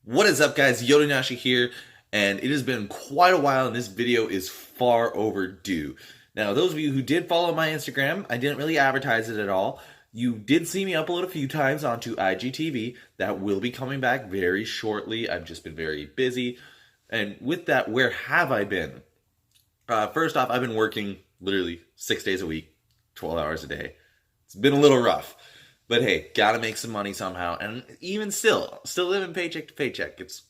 What is up, guys? Yodonashi here, and it has been quite a while, and this video is far overdue. Now, those of you who did follow my Instagram, I didn't really advertise it at all. You did see me upload a few times onto IGTV. That will be coming back very shortly. I've just been very busy. And with that, where have I been? First off, I've been working literally 6 days a week, 12 hours a day. It's been a little rough. But hey, gotta make some money somehow. And even still living paycheck to paycheck. It's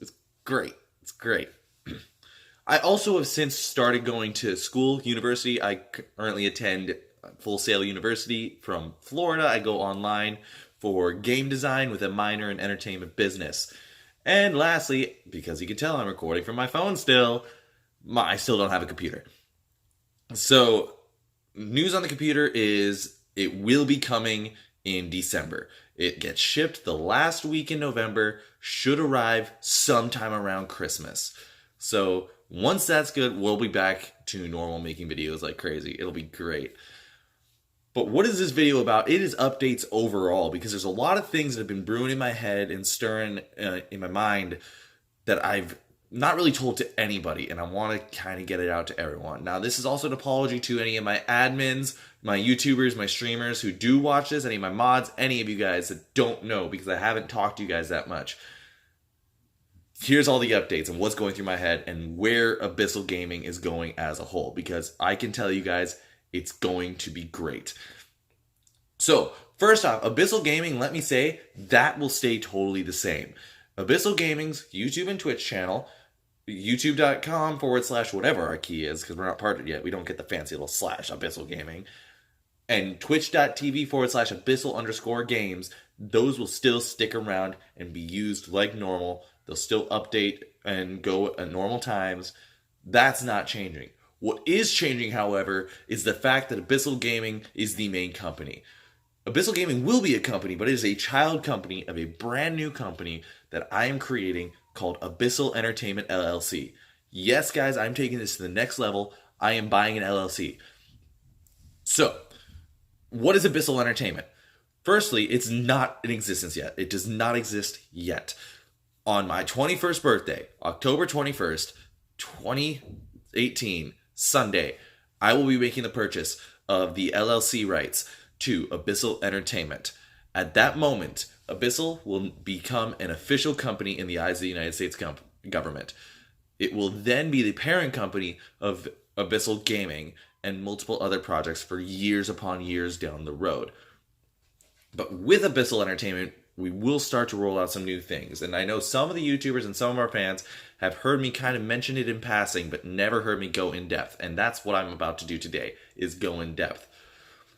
great. It's great. I also have since started going to school, university. I currently attend Full Sail University from Florida. I go online for game design with a minor in entertainment business. And lastly, because you can tell I'm recording from my phone still, I still don't have a computer. So, news on the computer is it will be coming in December. It gets shipped the last week in November, should arrive sometime around Christmas. So once that's good, we'll be back to normal making videos like crazy. It'll be great. But what is this video about? It is updates overall, because there's a lot of things that have been brewing in my head and stirring in my mind that I've not really told to anybody, and I want to kind of get it out to everyone. Now, this is also an apology to any of my admins, my YouTubers, my streamers who do watch this, any of my mods, any of you guys that don't know, because I haven't talked to you guys that much. Here's all the updates and what's going through my head and where Abyssal Gaming is going as a whole, because I can tell you guys it's going to be great. So, first off, Abyssal Gaming, let me say, that will stay totally the same. Abyssal Gaming's YouTube and Twitch channel, youtube.com/whatever our key is, because we're not partnered yet. We don't get the fancy little slash Abyssal Gaming. And twitch.tv/abyssal_games, those will still stick around and be used like normal. They'll still update and go at normal times. That's not changing. What is changing, however, is the fact that Abyssal Gaming is the main company. Abyssal Gaming will be a company, but it is a child company of a brand new company that I am creating called Abyssal Entertainment LLC. Yes, guys, I'm taking this to the next level. I am buying an LLC. So, what is Abyssal Entertainment? Firstly, it's not in existence yet. It does not exist yet. On my 21st birthday, October 21st, 2018, Sunday, I will be making the purchase of the LLC rights to Abyssal Entertainment. At that moment, Abyssal will become an official company in the eyes of the United States government. It will then be the parent company of Abyssal Gaming and multiple other projects for years upon years down the road. But with Abyssal Entertainment, we will start to roll out some new things. And I know some of the YouTubers and some of our fans have heard me kind of mention it in passing, but never heard me go in depth. And that's what I'm about to do today, is go in depth.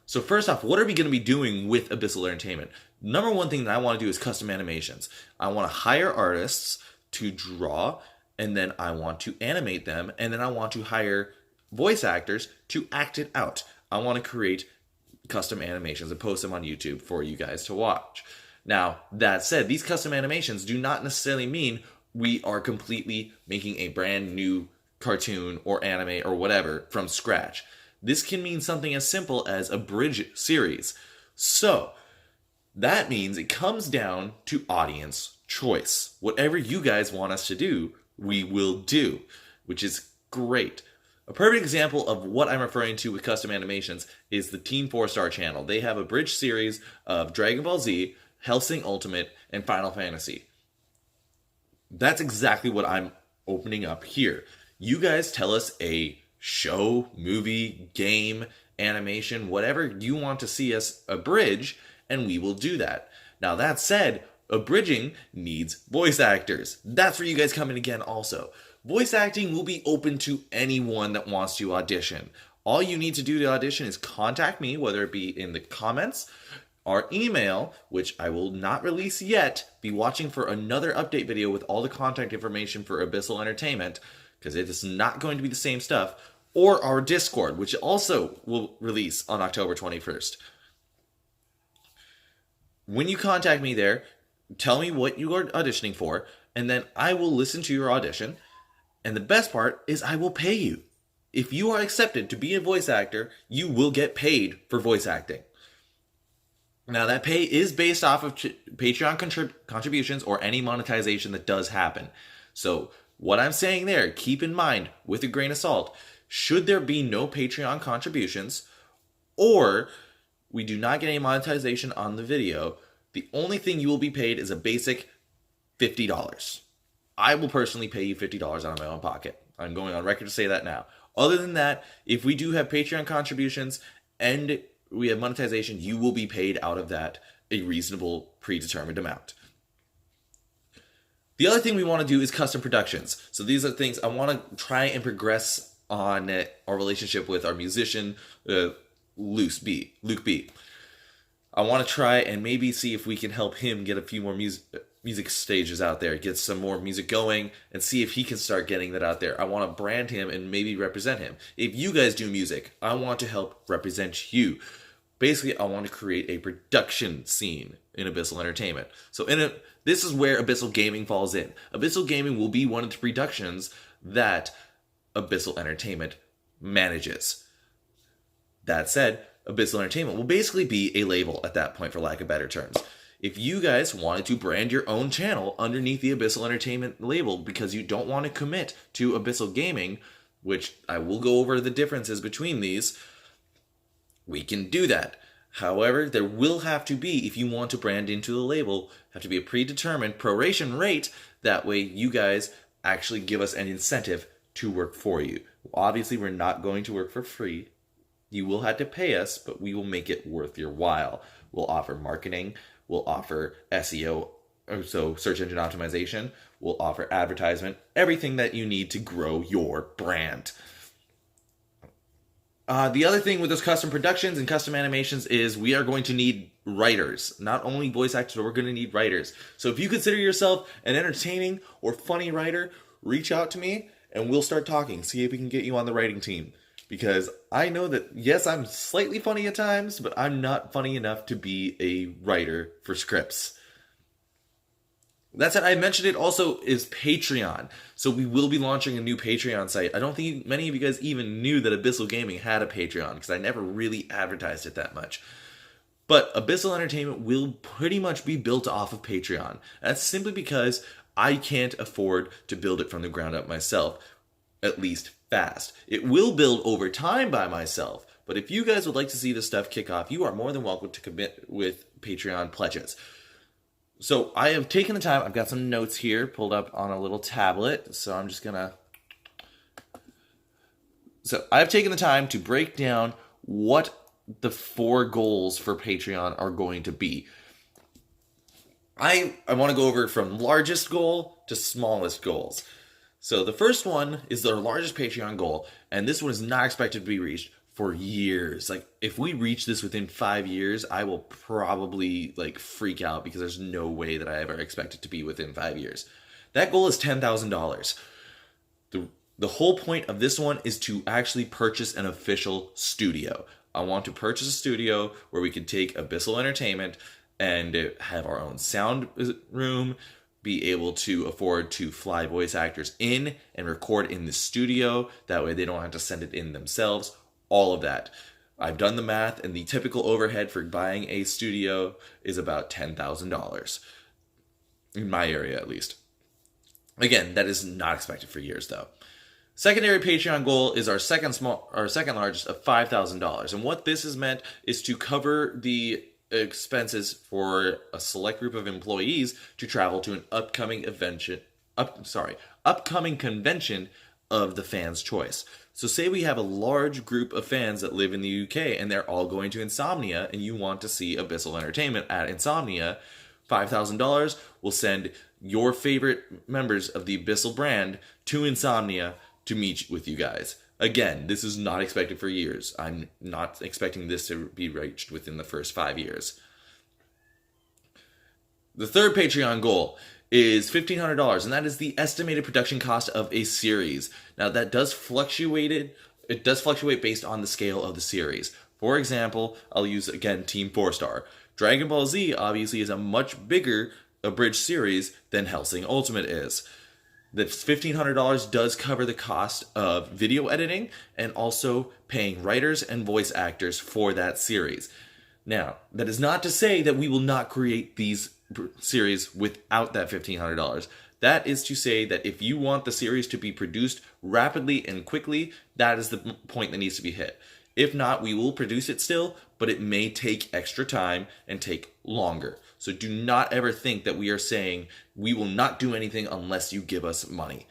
So first off, what are we going to be doing with Abyssal Entertainment? Number one thing that I want to do is custom animations. I want to hire artists to draw, and then I want to animate them, and then I want to hire voice actors to act it out. I want to create custom animations and post them on YouTube for you guys to watch. Now, that said, these custom animations do not necessarily mean we are completely making a brand new cartoon or anime or whatever from scratch. This can mean something as simple as a bridge series. So, that means it comes down to audience choice. Whatever you guys want us to do, we will do, which is great. A perfect example of what I'm referring to with custom animations is the Team 4-Star channel. They have a bridge series of Dragon Ball Z, Hellsing Ultimate, and Final Fantasy. That's exactly what I'm opening up here. You guys tell us a show, movie, game, animation, whatever you want to see us abridge, and we will do that. Now, that said, abridging needs voice actors. That's where you guys come in again also. Voice acting will be open to anyone that wants to audition. All you need to do to audition is contact me, whether it be in the comments, our email, which I will not release yet. Be watching for another update video with all the contact information for Abyssal Entertainment, because it is not going to be the same stuff, or our Discord, which also will release on October 21st. When you contact me there, tell me what you are auditioning for, and then I will listen to your audition, and the best part is I will pay you. If you are accepted to be a voice actor, you will get paid for voice acting. Now, that pay is based off of Patreon contributions or any monetization that does happen. So, what I'm saying there, keep in mind with a grain of salt, should there be no Patreon contributions or we do not get any monetization on the video, the only thing you will be paid is a basic $50. I will personally pay you $50 out of my own pocket. I'm going on record to say that now. Other than that, if we do have Patreon contributions and we have monetization, you will be paid out of that a reasonable predetermined amount. The other thing we want to do is custom productions. So these are things I want to try and progress on our relationship with our musician, Luke B. I want to try and maybe see if we can help him get a few more music stages out there, get some more music going, and see if he can start getting that out there. I want to brand him and maybe represent him. If you guys do music, I want to help represent you. Basically, I want to create a production scene in Abyssal Entertainment. So this is where Abyssal Gaming falls in. Abyssal Gaming will be one of the productions that Abyssal Entertainment manages. That said, Abyssal Entertainment will basically be a label at that point, for lack of better terms. If you guys wanted to brand your own channel underneath the Abyssal Entertainment label because you don't want to commit to Abyssal Gaming, which I will go over the differences between these, we can do that. However, there will have to be, if you want to brand into the label, have to be a predetermined proration rate. That way you guys actually give us an incentive to work for you. Obviously, we're not going to work for free. You will have to pay us, but we will make it worth your while. We'll offer marketing. We'll offer SEO, so search engine optimization. We'll offer advertisement. Everything that you need to grow your brand. The other thing with those custom productions and custom animations is we are going to need writers. Not only voice actors, but we're going to need writers. So if you consider yourself an entertaining or funny writer, reach out to me and we'll start talking. See if we can get you on the writing team. Because I know that, yes, I'm slightly funny at times, but I'm not funny enough to be a writer for scripts. That said, I mentioned it also is Patreon. So we will be launching a new Patreon site. I don't think many of you guys even knew that Abyssal Gaming had a Patreon because I never really advertised it that much. But Abyssal Entertainment will pretty much be built off of Patreon. That's simply because I can't afford to build it from the ground up myself, at least fast. It will build over time by myself. But if you guys would like to see this stuff kick off, you are more than welcome to commit with Patreon pledges. So I have taken the time, I've got some notes here pulled up on a little tablet, so I've taken the time to break down what the 4 goals for Patreon are going to be. I want to go over from largest goal to smallest goals. So the first one is our largest Patreon goal, and this one is not expected to be reached for years. Like, if we reach this within 5 years, I will probably freak out because there's no way that I ever expect it to be within 5 years. That goal is $10,000. The whole point of this one is to actually purchase an official studio. I want to purchase a studio where we can take Abyssal Entertainment and have our own sound room, be able to afford to fly voice actors in and record in the studio. That way they don't have to send it in themselves. All of that. I've done the math, and the typical overhead for buying a studio is about $10,000. In my area, at least. Again, that is not expected for years, though. Secondary Patreon goal is our second largest of $5,000. And what this is meant is to cover the expenses for a select group of employees to travel to an upcoming convention of the fans' choice. So say we have a large group of fans that live in the UK and they're all going to Insomnia and you want to see Abyssal Entertainment at Insomnia, $5,000 will send your favorite members of the Abyssal brand to Insomnia to meet with you guys. Again, this is not expected for years. I'm not expecting this to be reached within the first 5 years. The third Patreon goal is $1,500, and that is the estimated production cost of a series. Now, that does fluctuate. It does fluctuate based on the scale of the series. For example, I'll use, again, Team 4-Star. Dragon Ball Z obviously is a much bigger abridged series than Hellsing Ultimate is. The $1,500 does cover the cost of video editing and also paying writers and voice actors for that series. Now, that is not to say that we will not create these series without that $1,500. That is to say that if you want the series to be produced rapidly and quickly, that is the point that needs to be hit. If not, we will produce it still, but it may take extra time and take longer. So do not ever think that we are saying we will not do anything unless you give us money.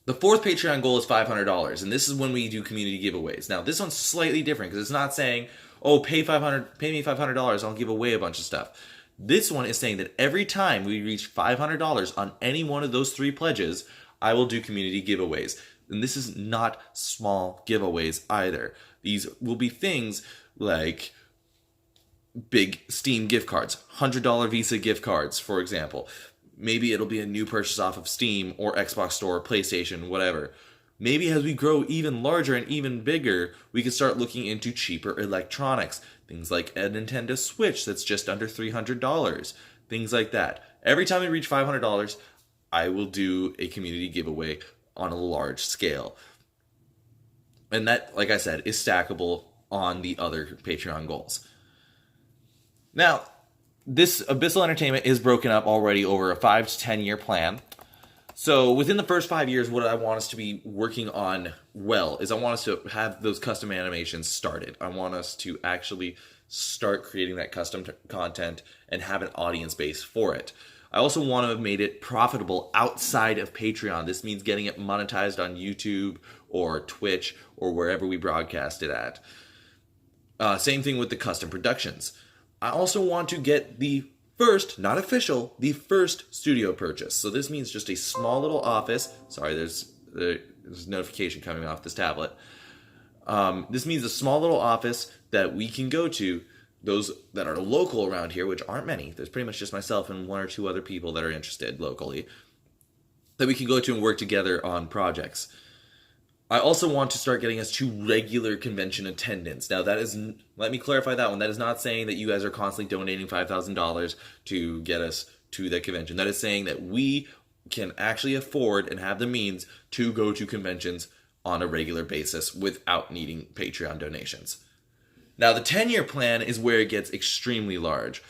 The fourth Patreon goal is $500, and this is when we do community giveaways. Now, this one's slightly different because it's not saying, oh, pay me $500, I'll give away a bunch of stuff. This one is saying that every time we reach $500 on any one of those 3 pledges, I will do community giveaways. And this is not small giveaways either. These will be things like big Steam gift cards, $100 Visa gift cards, for example. Maybe it'll be a new purchase off of Steam or Xbox Store, or PlayStation, whatever. Maybe as we grow even larger and even bigger, we can start looking into cheaper electronics. Things like a Nintendo Switch that's just under $300. Things like that. Every time we reach $500, I will do a community giveaway on a large scale. And that, like I said, is stackable on the other Patreon goals. Now, this Abyssal Entertainment is broken up already over a 5 to 10 year plan. So within the first 5 years, what I want us to be working on is I want us to have those custom animations started. I want us to actually start creating that custom content and have an audience base for it. I also want to have made it profitable outside of Patreon. This means getting it monetized on YouTube or Twitch or wherever we broadcast it at. Same thing with the custom productions. I also want to get the first, not official, the first studio purchase. So this means just a small little office. Sorry, there's a notification coming off this tablet. This means a small little office that we can go to, those that are local around here, which aren't many. There's pretty much just myself and 1 or 2 other people that are interested locally, that we can go to and work together on projects. I also want to start getting us to regular convention attendance. Now, let me clarify that one. That is not saying that you guys are constantly donating $5,000 to get us to that convention. That is saying that we can actually afford and have the means to go to conventions on a regular basis without needing Patreon donations. Now, the 10-year plan is where it gets extremely large.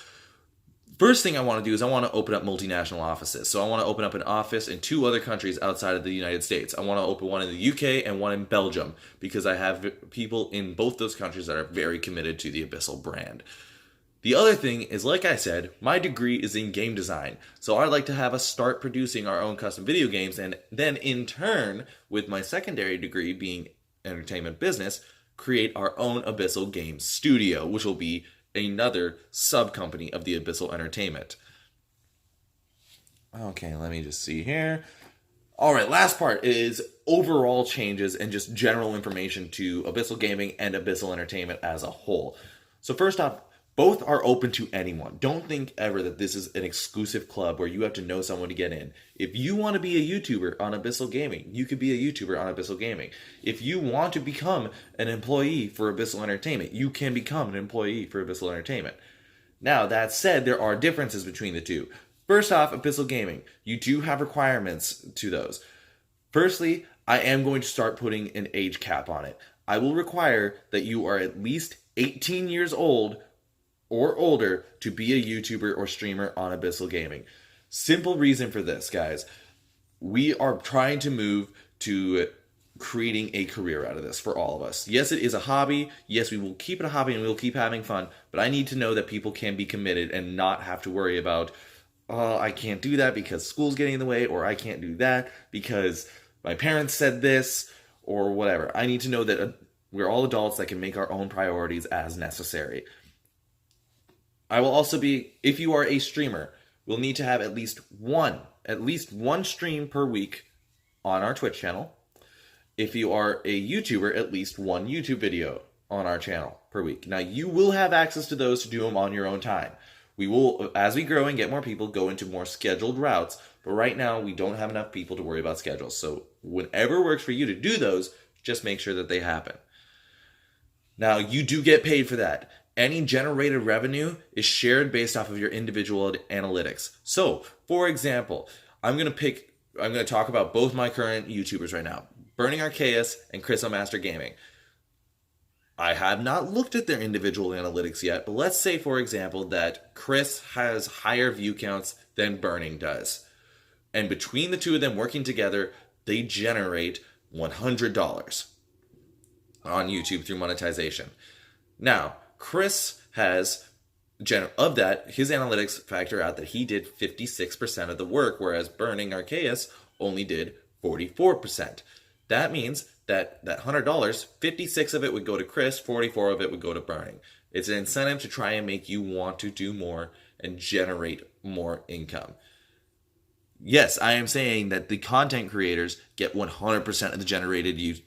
First thing I want to do is I want to open up multinational offices. So I want to open up an office in 2 other countries outside of the United States. I want to open one in the UK and one in Belgium because I have people in both those countries that are very committed to the Abyssal brand. The other thing is, like I said, my degree is in game design. So I'd like to have us start producing our own custom video games, and then in turn, with my secondary degree being entertainment business, create our own Abyssal Games studio, which will be another sub-company of the Abyssal Entertainment. Okay, let me just see here. All right, last part is overall changes and just general information to Abyssal Gaming and Abyssal Entertainment as a whole. So first off, both are open to anyone. Don't think ever that this is an exclusive club where you have to know someone to get in. If you want to be a YouTuber on Abyssal Gaming, you could be a YouTuber on Abyssal Gaming. If you want to become an employee for Abyssal Entertainment, you can become an employee for Abyssal Entertainment. Now, that said, there are differences between the two. First off, Abyssal Gaming, you do have requirements to those. Firstly, I am going to start putting an age cap on it. I will require that you are at least 18 years old or older to be a YouTuber or streamer on Abyssal Gaming. Simple reason for this, guys. We are trying to move to creating a career out of this for all of us. Yes, it is a hobby. Yes, we will keep it a hobby and we will keep having fun, but I need to know that people can be committed and not have to worry about, oh, I can't do that because school's getting in the way, or I can't do that because my parents said this, or whatever. I need to know that we're all adults that can make our own priorities as necessary. I will also be, if you are a streamer, we'll need to have at least one stream per week on our Twitch channel. If you are a YouTuber, at least one YouTube video on our channel per week. Now, you will have access to those to do them on your own time. We will, as we grow and get more people, go into more scheduled routes, but right now we don't have enough people to worry about schedules. So whenever works for you to do those, just make sure that they happen. Now, you do get paid for that. Any generated revenue is shared based off of your individual analytics. So, for example, I'm going to talk about both my current YouTubers right now, Burning Arceus and Chris Master Gaming. I have not looked at their individual analytics yet, but let's say, for example, that Chris has higher view counts than Burning does. And between the two of them working together, they generate $100 on YouTube through monetization. Now, Chris has, of that, his analytics factor out that he did 56% of the work, whereas Burning Arceus only did 44%. That means that $100, 56 of it would go to Chris, 44 of it would go to Burning. It's an incentive to try and make you want to do more and generate more income. Yes, I am saying that the content creators get 100% of the generated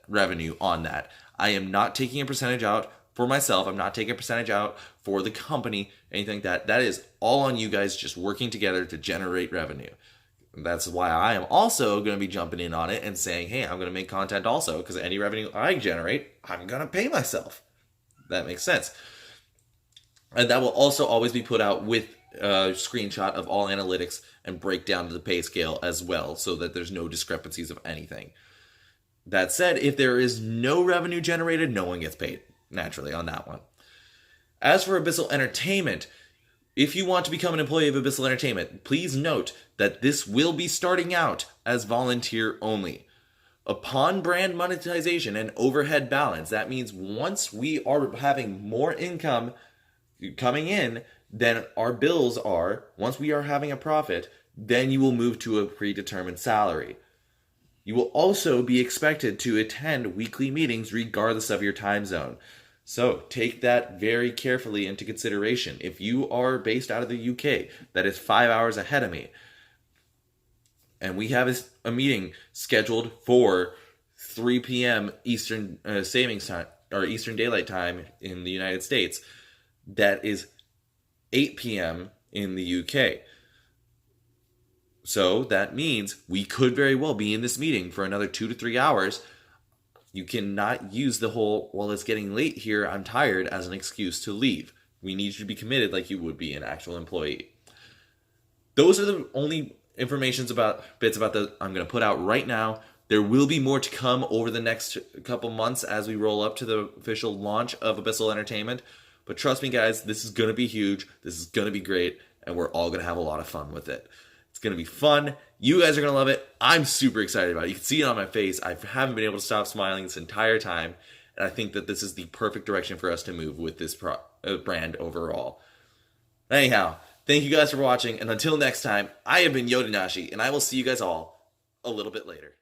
revenue on that. I am not taking a percentage out for myself. I'm not taking a percentage out for the company, anything like that. That is all on you guys just working together to generate revenue. That's why I am also going to be jumping in on it and saying, hey, I'm going to make content also, because any revenue I generate, I'm going to pay myself. That makes sense. And that will also always be put out with a screenshot of all analytics and break down to the pay scale as well, so that there's no discrepancies of anything. That said, if there is no revenue generated, no one gets paid, naturally, on that one. As for Abyssal Entertainment, if you want to become an employee of Abyssal Entertainment, please note that this will be starting out as volunteer only. Upon brand monetization and overhead balance, that means once we are having more income coming in than our bills are, once we are having a profit, then you will move to a predetermined salary. You will also be expected to attend weekly meetings regardless of your time zone. So take that very carefully into consideration. If you are based out of the UK, that is 5 hours ahead of me, and we have a meeting scheduled for 3 p.m. Eastern savings time, or Eastern Daylight Time in the United States, that is 8 p.m. in the UK. So that means we could very well be in this meeting for another 2 to 3 hours. You cannot use the whole, well, it's getting late here, I'm tired, as an excuse to leave. We need you to be committed like you would be an actual employee. Those are the only bits about that I'm going to put out right now. There will be more to come over the next couple months as we roll up to the official launch of Abyssal Entertainment. But trust me, guys, this is going to be huge. This is going to be great. And we're all going to have a lot of fun with it. It's going to be fun. You guys are going to love it. I'm super excited about it. You can see it on my face. I haven't been able to stop smiling this entire time. And I think that this is the perfect direction for us to move with this brand overall. Anyhow, thank you guys for watching. And until next time, I have been Yodanashi, and I will see you guys all a little bit later.